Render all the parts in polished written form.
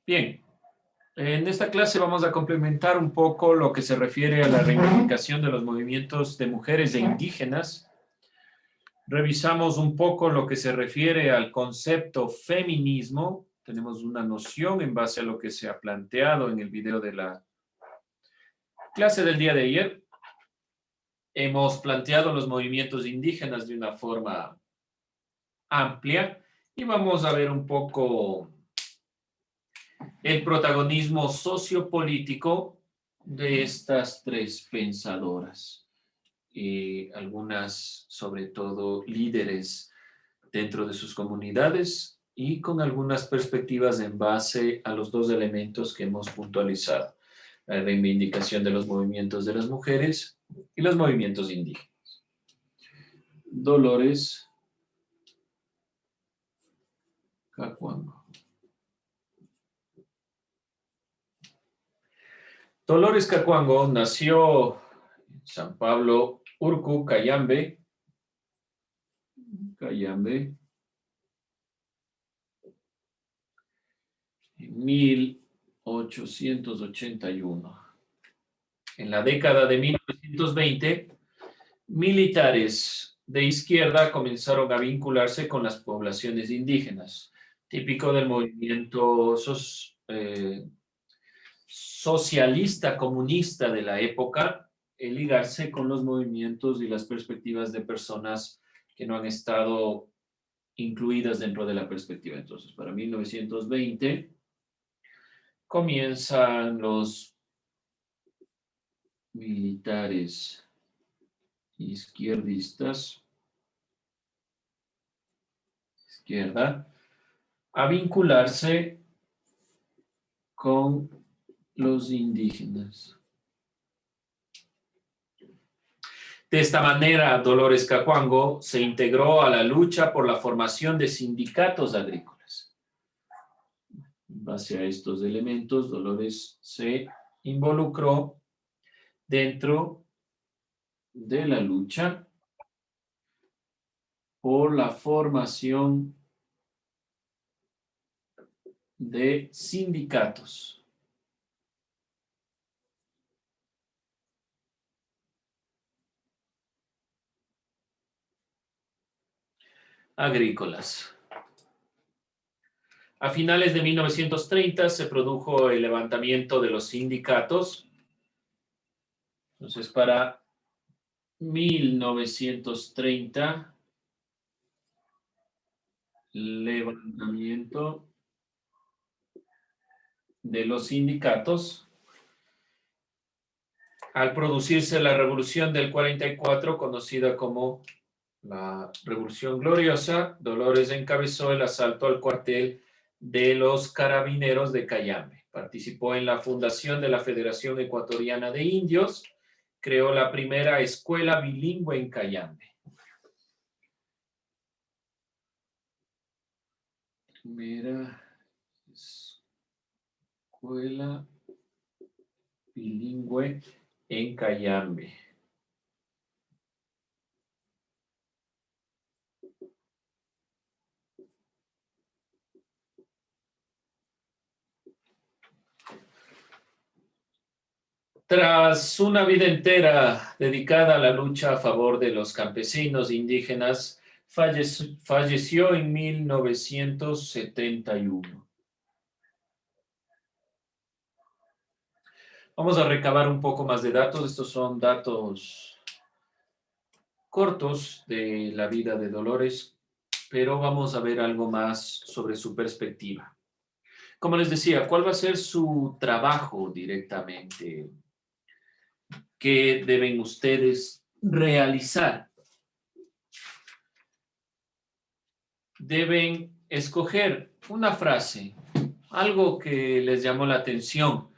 Bien, en esta clase vamos a complementar un poco lo que se refiere a la reivindicación de los movimientos de mujeres e indígenas. Revisamos un poco lo que se refiere al concepto feminismo. Tenemos una noción en base a lo que se ha planteado en el video de la clase del día de ayer. Hemos planteado los movimientos indígenas de una forma amplia y vamos a ver un poco el protagonismo sociopolítico de estas tres pensadoras, algunas sobre todo líderes dentro de sus comunidades y con algunas perspectivas en base a los dos elementos que hemos puntualizado, la reivindicación de los movimientos de las mujeres y los movimientos indígenas. Dolores Cacuango. Dolores Cacuango nació en San Pablo, Urcu, Cayambe, en 1881. En la década de 1920, militares de izquierda comenzaron a vincularse con las poblaciones indígenas, típico del movimiento socialista comunista de la época, el ligarse con los movimientos y las perspectivas de personas que no han estado incluidas dentro de la perspectiva. Entonces, para 1920 comienzan los militares izquierdistas, izquierda, a vincularse con los indígenas. De esta manera, Dolores Cacuango se integró a la lucha por la formación de sindicatos agrícolas. En base a estos elementos, Dolores se involucró dentro de la lucha por la formación de sindicatos agrícolas. A finales de 1930 se produjo el levantamiento de los sindicatos. Entonces, para 1930, levantamiento de los sindicatos. Al producirse la Revolución del 44, conocida como la Revolución Gloriosa, Dolores encabezó el asalto al cuartel de los Carabineros de Cayambe. Participó en la fundación de la Federación Ecuatoriana de Indios. Creó la primera escuela bilingüe en Cayambe. Primera escuela bilingüe en Cayambe. Tras una vida entera dedicada a la lucha a favor de los campesinos indígenas, falleció en 1971. Vamos a recabar un poco más de datos. Estos son datos cortos de la vida de Dolores, pero vamos a ver algo más sobre su perspectiva. Como les decía, ¿cuál va a ser su trabajo directamente? ¿Qué deben ustedes realizar? Deben escoger una frase, algo que les llamó la atención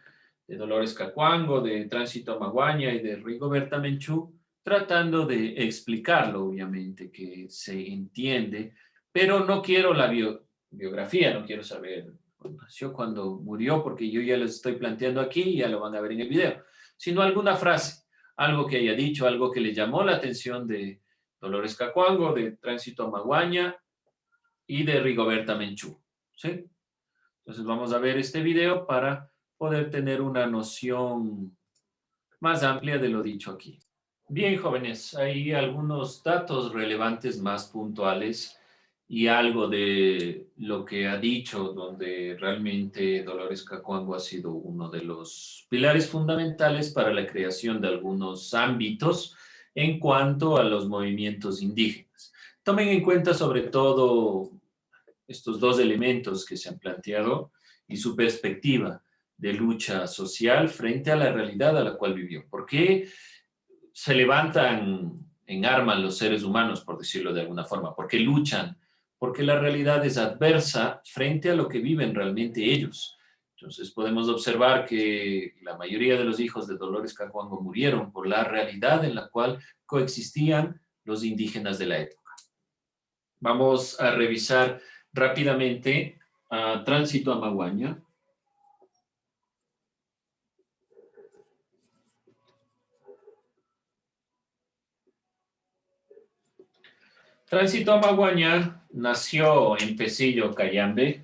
de Dolores Cacuango, de Tránsito Maguaña y de Rigoberta Menchú, tratando de explicarlo, obviamente, que se entiende, pero no quiero la biografía, no quiero saber cuándo nació, cuándo murió, porque yo ya les estoy planteando aquí y ya lo van a ver en el video, sino alguna frase, algo que haya dicho, algo que le llamó la atención de Dolores Cacuango, de Tránsito Maguaña y de Rigoberta Menchú, ¿sí? Entonces vamos a ver este video para poder tener una noción más amplia de lo dicho aquí. Bien, jóvenes, hay algunos datos relevantes más puntuales y algo de lo que ha dicho, donde realmente Dolores Cacuango ha sido uno de los pilares fundamentales para la creación de algunos ámbitos en cuanto a los movimientos indígenas. Tomen en cuenta sobre todo estos dos elementos que se han planteado y su perspectiva de lucha social frente a la realidad a la cual vivió. ¿Por qué se levantan en armas los seres humanos, por decirlo de alguna forma? ¿Por qué luchan? Porque la realidad es adversa frente a lo que viven realmente ellos. Entonces podemos observar que la mayoría de los hijos de Dolores Cacuango murieron por la realidad en la cual coexistían los indígenas de la época. Vamos a revisar rápidamente a Tránsito Amaguaña. Tránsito Amaguaña nació en Pesillo, Cayambe.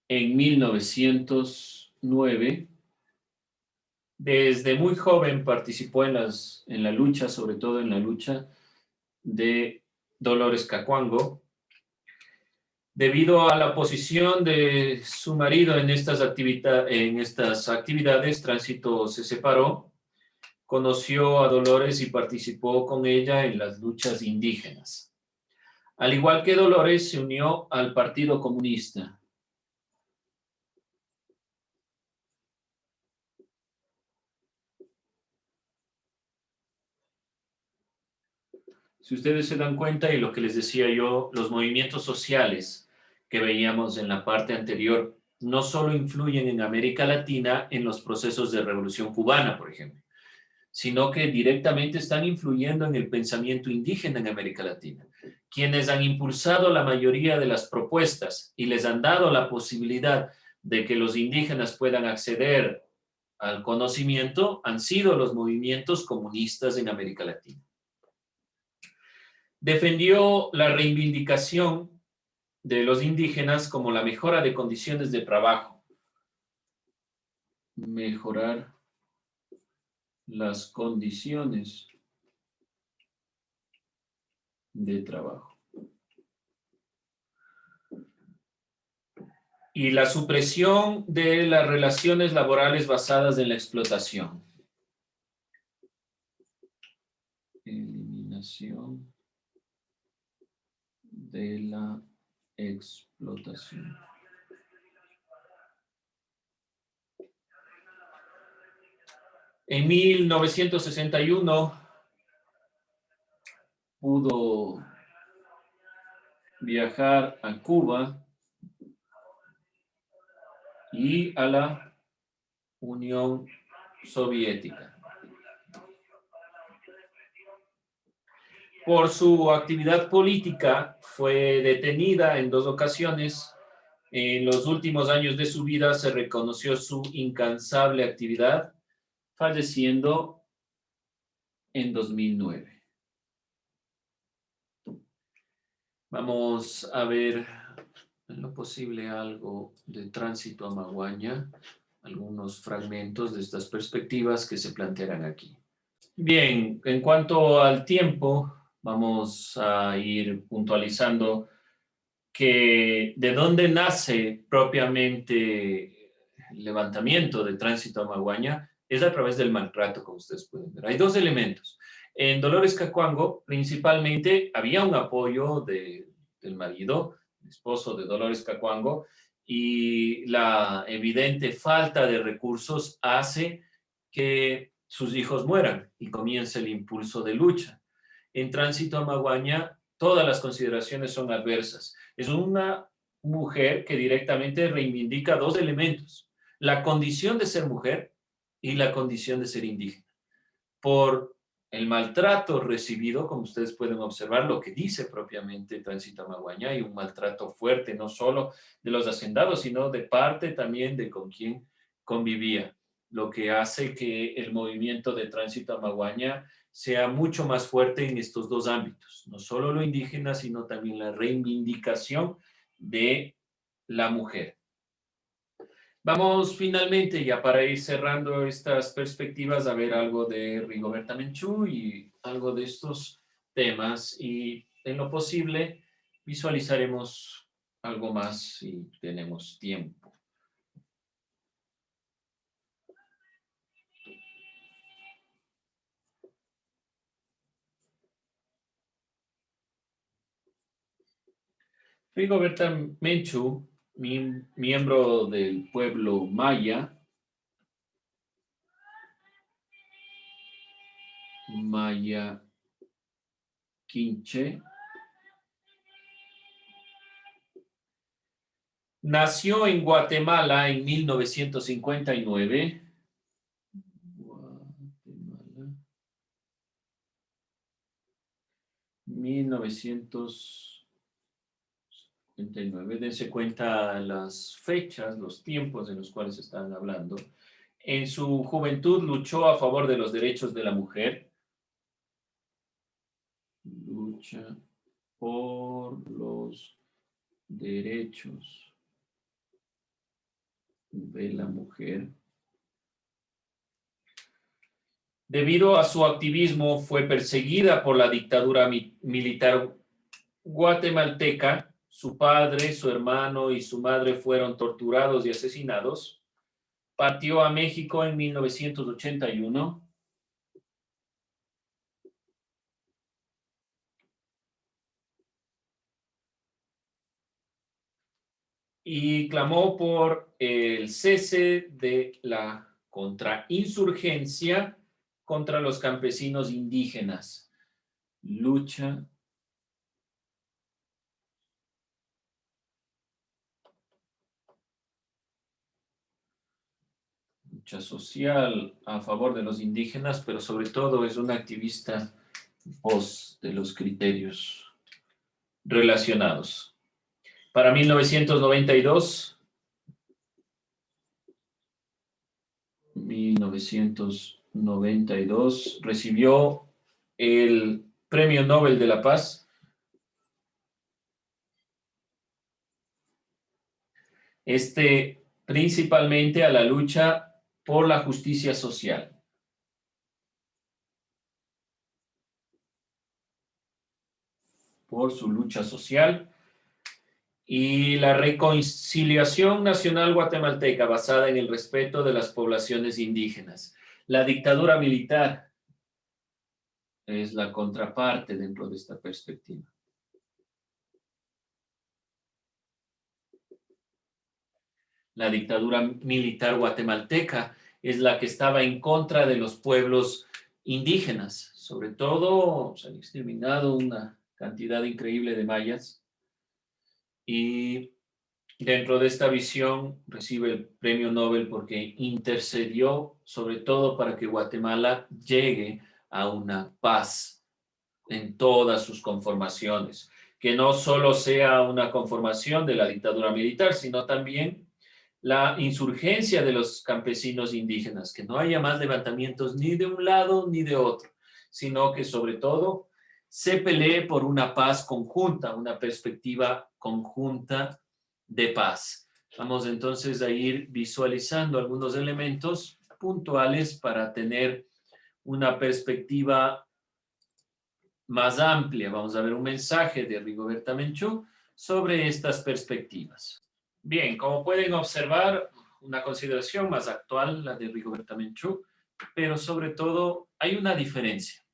En 1909. Desde muy joven participó en la lucha, sobre todo en la lucha de Dolores Cacuango. Debido a la posición de su marido en estas actividades, Tránsito se separó, conoció a Dolores y participó con ella en las luchas indígenas. Al igual que Dolores, se unió al Partido Comunista. Si ustedes se dan cuenta, y lo que les decía yo, los movimientos sociales que veíamos en la parte anterior no solo influyen en América Latina en los procesos de revolución cubana, por ejemplo, sino que directamente están influyendo en el pensamiento indígena en América Latina. Quienes han impulsado la mayoría de las propuestas y les han dado la posibilidad de que los indígenas puedan acceder al conocimiento han sido los movimientos comunistas en América Latina. Defendió la reivindicación de los indígenas como la mejora de condiciones de trabajo. Mejorar las condiciones de trabajo. Y la supresión de las relaciones laborales basadas en la explotación. Eliminación de la explotación. En 1961 pudo viajar a Cuba y a la Unión Soviética. Por su actividad política fue detenida en 2 ocasiones. En los últimos años de su vida se reconoció su incansable actividad, falleciendo en 2009. Vamos a ver en lo posible algo de Tránsito Amaguaña, algunos fragmentos de estas perspectivas que se plantearán aquí. Bien, en cuanto al tiempo, vamos a ir puntualizando que de dónde nace propiamente el levantamiento de Tránsito Amaguaña es a través del maltrato, como ustedes pueden ver. Hay 2 elementos. En Dolores Cacuango, principalmente, había un apoyo del marido, el esposo de Dolores Cacuango, y la evidente falta de recursos hace que sus hijos mueran y comienza el impulso de lucha. En Tránsito Amaguaña, todas las consideraciones son adversas. Es una mujer que directamente reivindica 2 elementos: la condición de ser mujer y la condición de ser indígena. Por el maltrato recibido, como ustedes pueden observar, lo que dice propiamente Tránsito Amaguaña, hay un maltrato fuerte, no solo de los hacendados, sino de parte también de con quien convivía. lo que hace que el movimiento de tránsito a Amaguaña sea mucho más fuerte en estos dos ámbitos, no solo lo indígena, sino también la reivindicación de la mujer. Vamos finalmente, ya para ir cerrando estas perspectivas, a ver algo de Rigoberta Menchú y algo de estos temas, y en lo posible visualizaremos algo más si tenemos tiempo. Rigoberta Menchú, miembro del pueblo maya, Quinche, nació en Guatemala en 1959. Guatemala. 1959. Dense cuenta las fechas, los tiempos en los cuales están hablando. En su juventud luchó a favor de los derechos de la mujer. Lucha por los derechos de la mujer. Debido a su activismo, fue perseguida por la dictadura militar guatemalteca. Su padre, su hermano y su madre fueron torturados y asesinados. Partió a México en 1981. Y clamó por el cese de la contrainsurgencia contra los campesinos indígenas. Lucha social a favor de los indígenas, pero sobre todo es una activista pos de los criterios relacionados. Para 1992, recibió el Premio Nobel de la Paz. Principalmente a la lucha por la justicia social. Por su lucha social y la reconciliación nacional guatemalteca basada en el respeto de las poblaciones indígenas. La dictadura militar es la contraparte dentro de esta perspectiva. La dictadura militar guatemalteca es la que estaba en contra de los pueblos indígenas. Sobre todo, se han exterminado una cantidad increíble de mayas. Y dentro de esta visión recibe el premio Nobel porque intercedió sobre todo para que Guatemala llegue a una paz en todas sus conformaciones. Que no solo sea una conformación de la dictadura militar, sino también la insurgencia de los campesinos indígenas, que no haya más levantamientos ni de un lado ni de otro, sino que sobre todo se pelee por una paz conjunta, una perspectiva conjunta de paz. Vamos entonces a ir visualizando algunos elementos puntuales para tener una perspectiva más amplia. Vamos a ver un mensaje de Rigoberta Menchú sobre estas perspectivas. Bien, como pueden observar, una consideración más actual, la de Rigoberta Menchú, pero sobre todo hay una diferencia.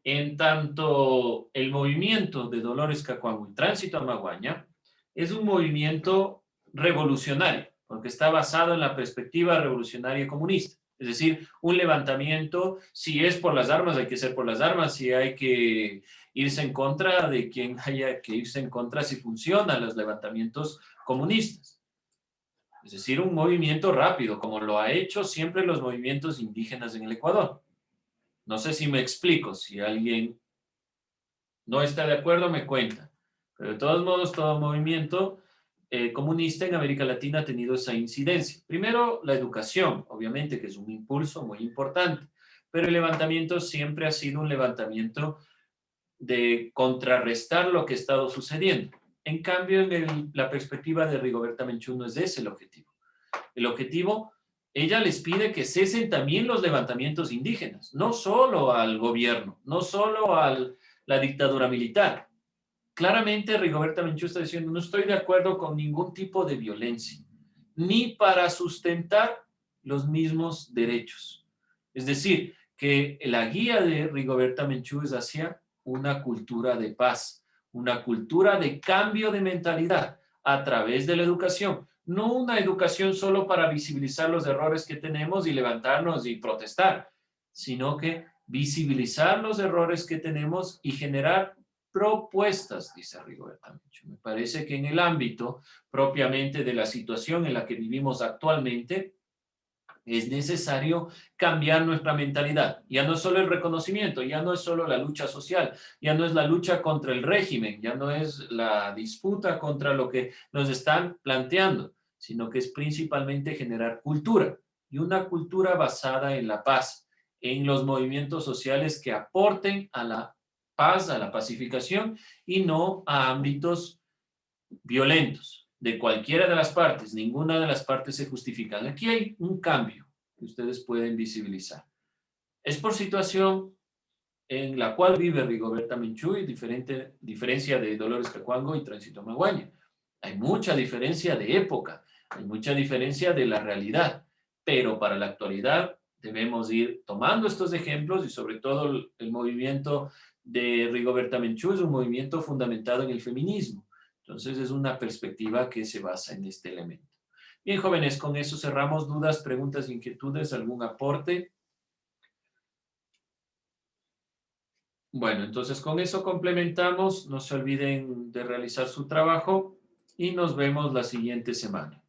En tanto, el movimiento de Dolores Cacuango y Tránsito a Amaguaña es un movimiento revolucionario, porque está basado en la perspectiva revolucionaria comunista. Es decir, un levantamiento, si es por las armas, hay que ser por las armas, si hay que irse en contra de quien haya que irse en contra, si funcionan los levantamientos comunistas. Es decir, un movimiento rápido, como lo ha hecho siempre los movimientos indígenas en el Ecuador. No sé si me explico, si alguien no está de acuerdo, me cuenta. Pero de todos modos, todo movimiento comunista en América Latina ha tenido esa incidencia. Primero, la educación, obviamente, que es un impulso muy importante, pero el levantamiento siempre ha sido un levantamiento de contrarrestar lo que ha estado sucediendo. En cambio, la perspectiva de Rigoberta Menchú no es ese el objetivo. El objetivo, ella les pide que cesen también los levantamientos indígenas, no solo al gobierno, no solo a la dictadura militar. Claramente Rigoberta Menchú está diciendo, no estoy de acuerdo con ningún tipo de violencia, ni para sustentar los mismos derechos. Es decir, que la guía de Rigoberta Menchú es hacia una cultura de paz, una cultura de cambio de mentalidad a través de la educación. No una educación solo para visibilizar los errores que tenemos y levantarnos y protestar, sino que visibilizar los errores que tenemos y generar propuestas, dice Rigoberta Menchú. Me parece que en el ámbito propiamente de la situación en la que vivimos actualmente, es necesario cambiar nuestra mentalidad. Ya no es solo el reconocimiento, ya no es solo la lucha social, ya no es la lucha contra el régimen, ya no es la disputa contra lo que nos están planteando, sino que es principalmente generar cultura, y una cultura basada en la paz, en los movimientos sociales que aporten a la paz, a la pacificación, y no a ámbitos violentos de cualquiera de las partes. Ninguna de las partes se justifican. Aquí hay un cambio que ustedes pueden visibilizar. Es por situación en la cual vive Rigoberta Menchú y diferencia de Dolores Cacuango y Tránsito Maguaña. Hay mucha diferencia de época, hay mucha diferencia de la realidad, pero para la actualidad debemos ir tomando estos ejemplos y sobre todo el movimiento de Rigoberta Menchú es un movimiento fundamentado en el feminismo. Entonces es una perspectiva que se basa en este elemento. Bien, jóvenes, con eso cerramos. ¿Dudas, preguntas, inquietudes, algún aporte? Bueno, entonces con eso complementamos. No se olviden de realizar su trabajo y nos vemos la siguiente semana.